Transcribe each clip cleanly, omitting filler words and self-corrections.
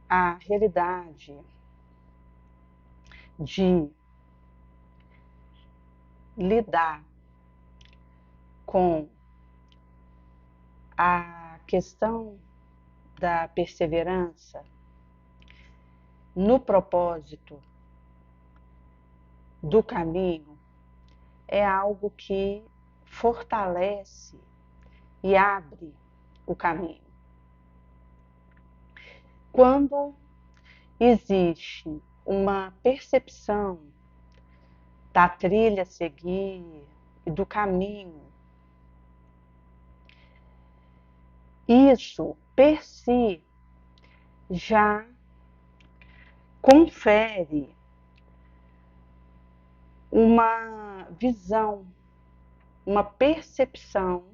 a realidade de lidar com a questão da perseverança no propósito do caminho é algo que fortalece e abre o caminho. Quando existe uma percepção da trilha a seguir e do caminho, isso per si já confere uma visão, uma percepção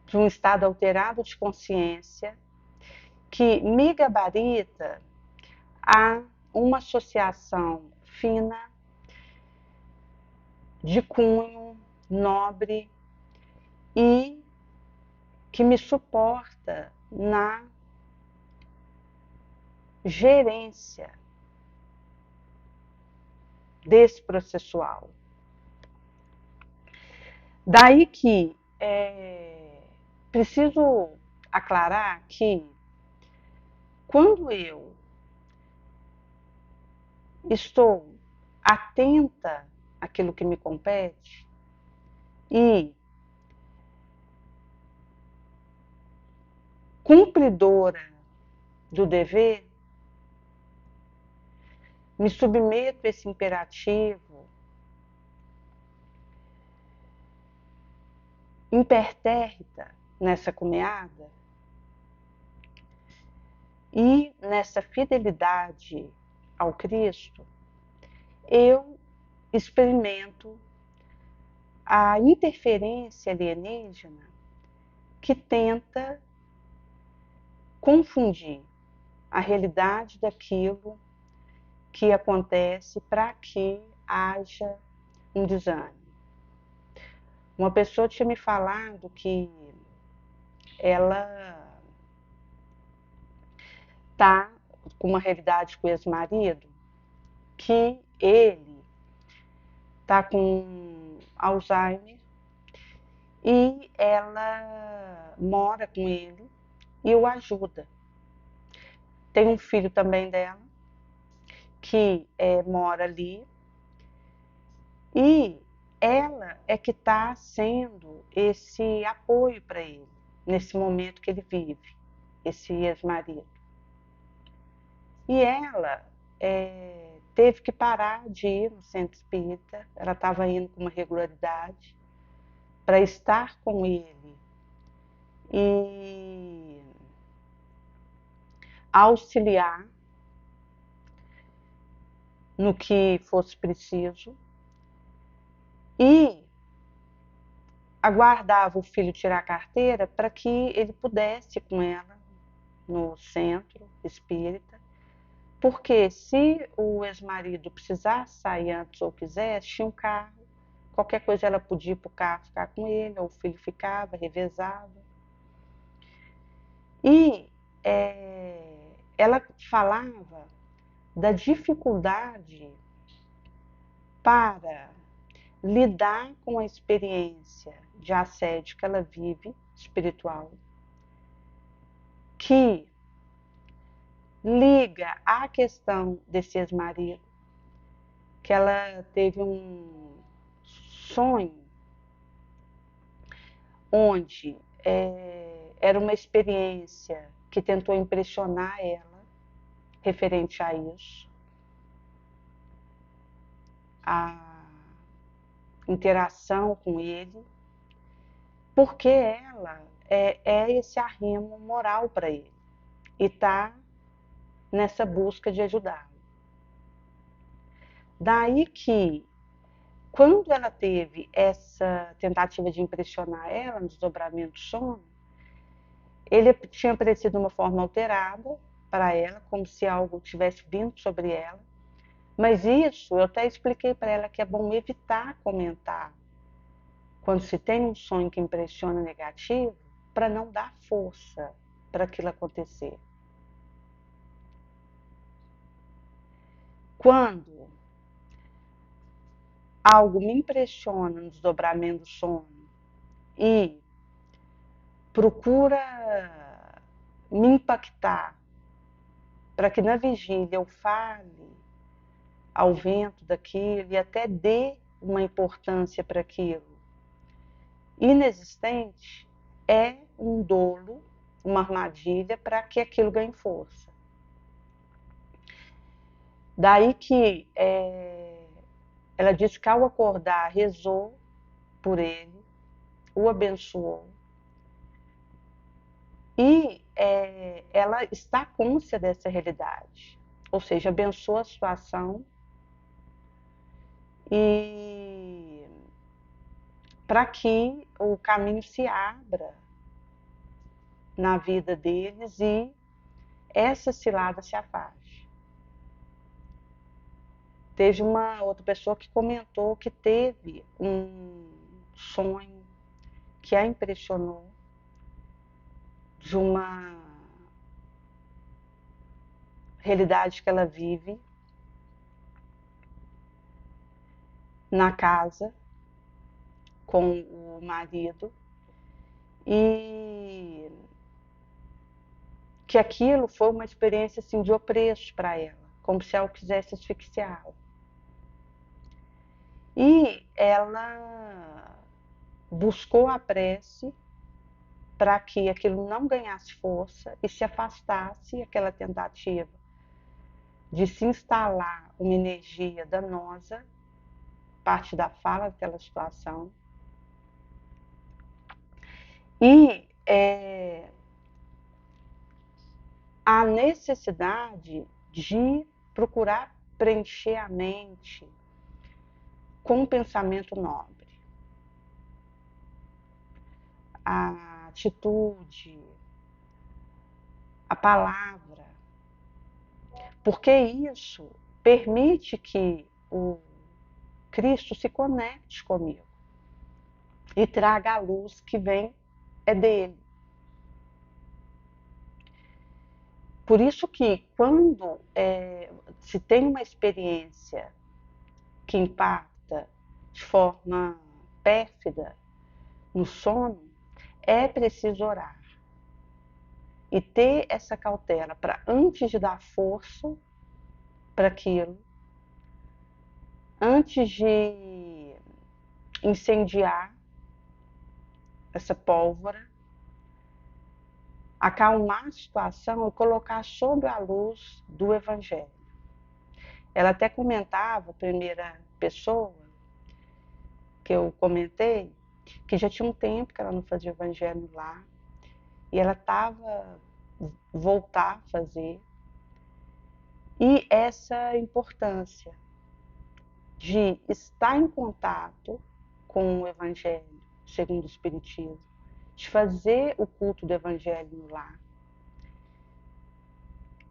de um estado alterado de consciência que me gabarita a uma associação fina de cunho nobre e que me suporta na gerência desse processual. Daí que preciso aclarar que quando eu estou atenta àquilo que me compete e cumpridora do dever, me submeto a esse imperativo impertérrita nessa cumeada e nessa fidelidade ao Cristo, eu experimento a interferência alienígena que tenta confundir a realidade daquilo que acontece para que haja um desânimo. Uma pessoa tinha me falado que ela está com uma realidade com o ex-marido, que ele está com Alzheimer e ela mora com ele e o ajuda. Tem um filho também dela que mora ali e ela é que está sendo esse apoio para ele nesse momento que ele vive, esse ex-marido. E ela teve que parar de ir no centro espírita, ela estava indo com uma regularidade para estar com ele e auxiliar no que fosse preciso e aguardava o filho tirar a carteira para que ele pudesse ir com ela no centro espírita, porque se o ex-marido precisasse sair antes ou quisesse, tinha um carro, qualquer coisa ela podia ir para o carro ficar com ele, ou o filho ficava, revezava. E ela falava da dificuldade para lidar com a experiência de assédio que ela vive, espiritual, que liga à questão desse ex-marido, que ela teve um sonho onde era uma experiência que tentou impressionar ela referente a isso, a interação com ele, porque ela é esse arrimo moral para ele e está nessa busca de ajudá-lo. Daí que, quando ela teve essa tentativa de impressionar ela no desdobramento do sono, ele tinha aparecido de uma forma alterada para ela, como se algo tivesse vindo sobre ela. Mas isso, eu até expliquei para ela que é bom evitar comentar quando se tem um sonho que impressiona negativo, para não dar força para aquilo acontecer. Quando algo me impressiona no desdobramento do sono e procura me impactar para que na vigília eu fale ao vento daquilo e até dê uma importância para aquilo inexistente, é um dolo, uma armadilha para que aquilo ganhe força. Daí que ela disse que ao acordar rezou por ele, o abençoou e ela está consciente dessa realidade, ou seja, abençoa a situação e para que o caminho se abra na vida deles e essa cilada se afaste. Teve uma outra pessoa que comentou que teve um sonho que a impressionou de uma realidade que ela vive na casa com o marido e que aquilo foi uma experiência assim de opresso para ela, como se ela quisesse asfixiá-la. E ela buscou a prece para que aquilo não ganhasse força e se afastasse aquela tentativa de se instalar uma energia danosa, parte da fala daquela situação. E a necessidade de procurar preencher a mente com um pensamento nobre. A atitude, a palavra, porque isso permite que o Cristo se conecte comigo e traga a luz que vem dele. Por isso que quando se tem uma experiência que impacta de forma pérfida no sono, é preciso orar e ter essa cautela para, antes de dar força para aquilo, antes de incendiar essa pólvora, acalmar a situação e colocar sob a luz do Evangelho. Ela até comentava, a primeira pessoa que eu comentei, que já tinha um tempo que ela não fazia o Evangelho lá, e ela estava voltar a fazer. E essa importância de estar em contato com o Evangelho, segundo o Espiritismo, de fazer o culto do Evangelho lá,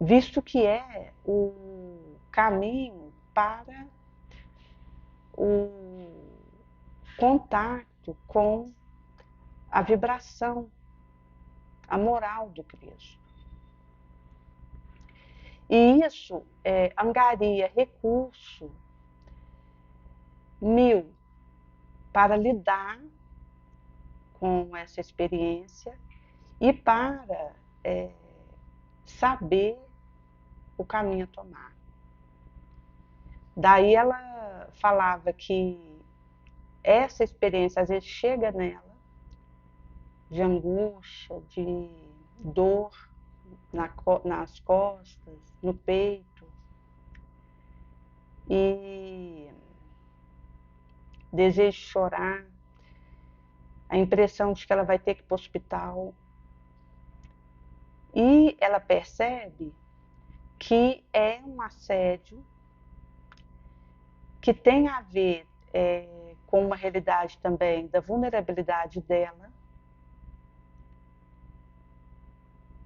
visto que é o caminho para o contato com a vibração, a moral do Cristo. E isso angaria recurso 1000 para lidar com essa experiência e para saber o caminho a tomar. Daí ela falava que essa experiência às vezes chega nela de angústia, de dor nas costas, no peito, e desejo de chorar, a impressão de que ela vai ter que ir para o hospital. E ela percebe que é um assédio que tem a ver com uma realidade também da vulnerabilidade dela,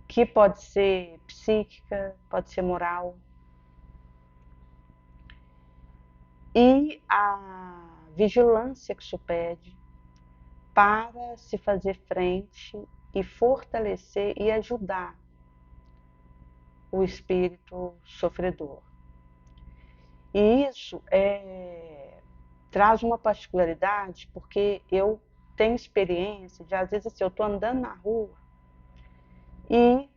que pode ser psíquica, pode ser moral. E a vigilância que isso pede para se fazer frente e fortalecer e ajudar o espírito sofredor. E isso traz uma particularidade, porque eu tenho experiência de, às vezes, assim, eu estou andando na rua e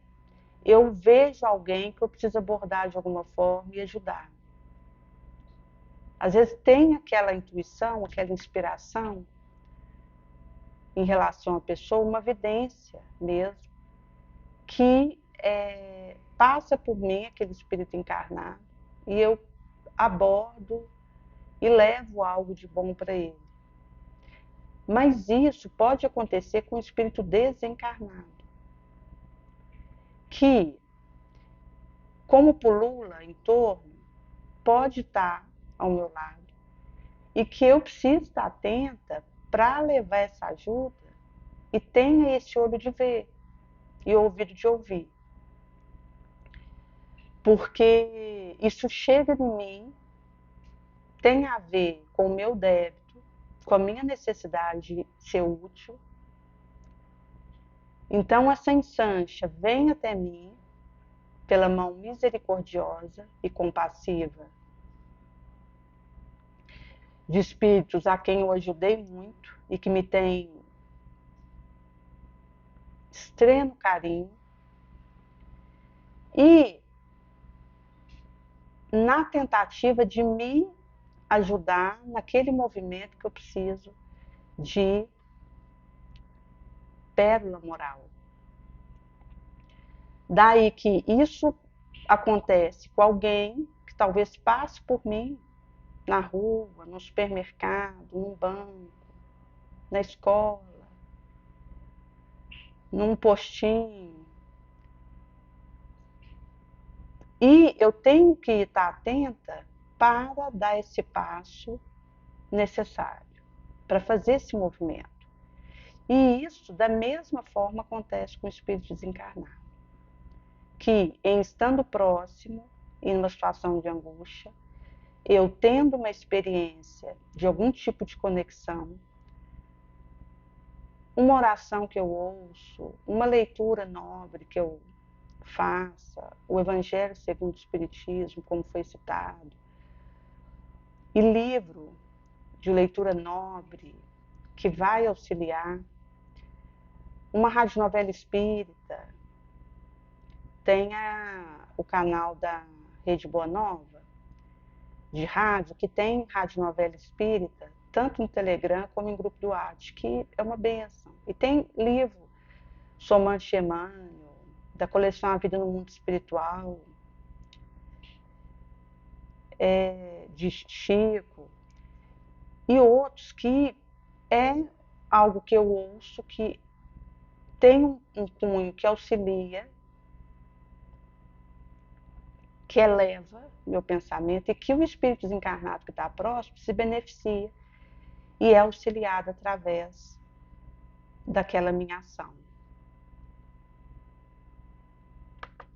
eu vejo alguém que eu preciso abordar de alguma forma e ajudar. Às vezes tem aquela intuição, aquela inspiração em relação à pessoa, uma evidência mesmo, que passa por mim, aquele espírito encarnado, e eu abordo e levo algo de bom para ele. Mas isso pode acontecer com o espírito desencarnado, que, como pulula em torno, pode estar ao meu lado e que eu preciso estar atenta para levar essa ajuda e tenha esse olho de ver e ouvido de ouvir. Porque isso chega em mim, tem a ver com o meu débito, com a minha necessidade de ser útil. Então essa ensancha vem até mim pela mão misericordiosa e compassiva de espíritos a quem eu ajudei muito e que me têm extremo carinho. E na tentativa de me ajudar naquele movimento que eu preciso de pérola moral. Daí que isso acontece com alguém que talvez passe por mim na rua, no supermercado, num banco, na escola, num postinho. E eu tenho que estar atenta para dar esse passo necessário, para fazer esse movimento. E isso, da mesma forma, acontece com o espírito desencarnado, que, em estando próximo, em uma situação de angústia, eu tendo uma experiência de algum tipo de conexão, uma oração que eu ouço, uma leitura nobre que eu faça, o Evangelho segundo o Espiritismo, como foi citado, e livro de leitura nobre que vai auxiliar, uma radionovela espírita, tem o canal da Rede Boa Nova, de rádio, que tem radionovela espírita, tanto no Telegram como em grupo do WhatsApp, que é uma benção. E tem livro, Somante Emmanuel, da coleção A Vida no Mundo Espiritual, de Chico, e outros que é algo que eu ouço, que tem um cunho que auxilia, que eleva meu pensamento e que o espírito desencarnado que está próximo se beneficia e é auxiliado através daquela minha ação.